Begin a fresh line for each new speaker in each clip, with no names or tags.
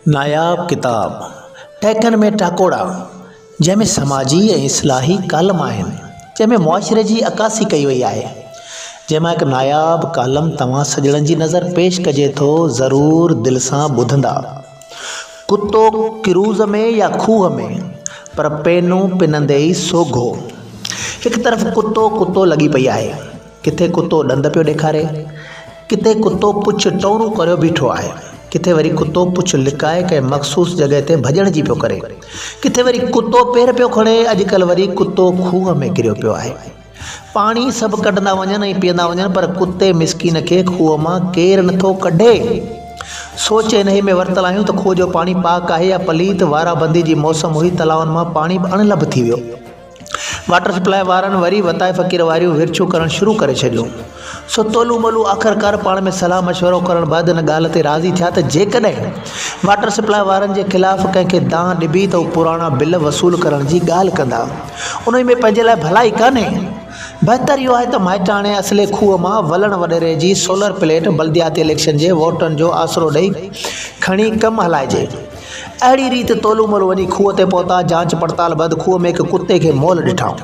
नायाब किताब टहकन में टाकोड़ा जंहिंमें समाजी ऐं इस्लाही कालम आहिनि, जंहिंमें मुआशिरे जी अकासी कई वई आहे। जंहिंमां हिकु नायाब कालम तव्हां सॼणनि जी नज़र पेश कजे थो, ज़रूरु दिलि सां ॿुधंदा। कुतो क्रूज़ में या खूह में, पर पेनू पिनंदे ई सोघो। हिकु तरफ़ कुतो कुतो लॻी पई आहे, किथे कुतो ॾंद पियो ॾेखारे, किथे कुतो पुछ टोरू करियो बीठो आहे, किथे वरी कुतो पुछ लिकाए कंहिं मख़सूस जॻह ते भॼण जी पियो करे, किथे वरी कुतो पेर पियो खणे। अॼुकल्ह वरी कुतो खूह में किरियो पियो आहे। पाणी सभु कढंदा वञनि ऐं पीअंदा वञनि, पर कुते मिसकीन खे खूह मां केरु नथो कढे। सोच हिन में वरितल आहियूं त खूह जो पाणी पाक आहे या पलीत। वाराबंदी जी मौसम हुई, तलाउनि मां पाणी अणलभ थी वियो। वाटर सप्लाई वारनि वरी वताए फ़क़ीर वारियूं विरछूं करणु शुरू करे छॾियूं। सो तोलू मोलू आख़िरकार पाण में सलाह मशवरो करण बैदि हिन ॻाल्हि ते राज़ी थिया त जेकॾहिं वाटर सप्लाई वारनि जे ख़िलाफ़ु कंहिंखे दांह ॾिबी त उहे पुराणा बिल वसूल करण जी ॻाल्हि कंदा। उन में पंहिंजे लाइ भलाई कान्हे। बहितर इहो आहे त माइटाणे असले खूह मां वलण वॾेरे जी सोलर प्लेट बल्दियाती इलेक्शन जे वोटनि जो आसरो ॾेई खणी कमु हलाइजे। अहिड़ी रीति तोलू मोलू वञी खूह ते पहुता। जांच पड़ताल बैदि खूह में हिकु कुते खे मोल ॾिठाऊं।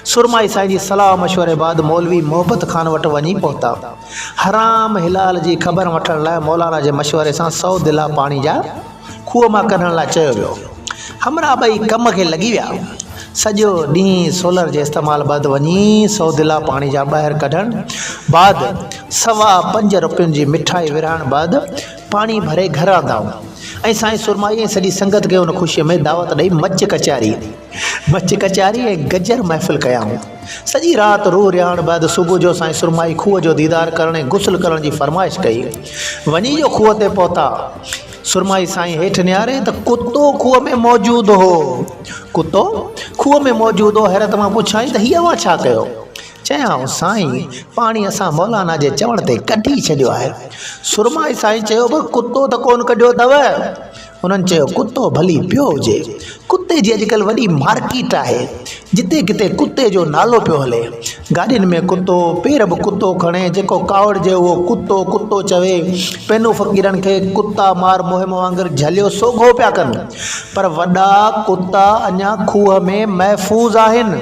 सुरमाई साईं जी सलाह मशवरे बैदि मौलवी मोहब्बत खान वटि वञी पहुता। हराम हिलाल जी ख़बर वठण लाइ मौलाना जे मशवरे सां 100 दिला पाणी जा खूह मां कढण लाइ चयो वियो। हमरा ॿई कम खे लॻी विया। सॼो ॾींहुं सोलर जे इस्तेमालु बैदि वञी 100 दिला पाणी जा ॿाहिरि कढण बैदि 5.25 रुपयनि जी मिठाई विरहाइण बैदि पाणी भरे घर आंदाऊं ऐं साईं सुरमाई ऐं सॼी संगत खे उन ख़ुशीअ में दावत ॾेई मच कचारी ऐं गजर महफ़िल कयाऊं। सॼी राति रूह रिहाइण बैदि सुबुह जो साईं सुरमाई खूह जो दीदार करण ऐं गुस्ल करण जी फरमाइश कई। वञी जो खूह ते पहुता। सुरमाई साईं हेठि निहारे त कुतो खूह में मौजूदु हो। हैरत मां पुछाई त हीअ अवां छा कयो? चयाऊं, साईं पाणी असां मौलाना जे चवण ते कढी छॾियो आहे। सुरमाई साईं चयो, बि कुतो त कोन कढियो अथव? उन्हनि चयो, कुतो भली पियो हुजे। कुते जी अॼुकल्ह वॾी मार्केट आहे, जिते किथे कुते जो नालो पियो हले। गाॾियुनि में कुतो, पेर बि कुतो खणे, जेको कावड़िजे उहो कुतो चवे। पेनू फ़क़ीरनि खे कुता मार मुहिम वांगुरु झलियो सोघो पिया कनि, पर वॾा कुता अञा खूह में महफ़ूज़ आहिनि।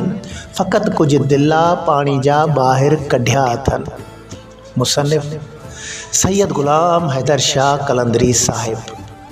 फ़क़ति कुझु दिला पाणी जा ॿाहिरि कढिया अथनि। मुसनिफ़ सैयद ग़ुलाम हैदर शाह कलंदरी साहिब।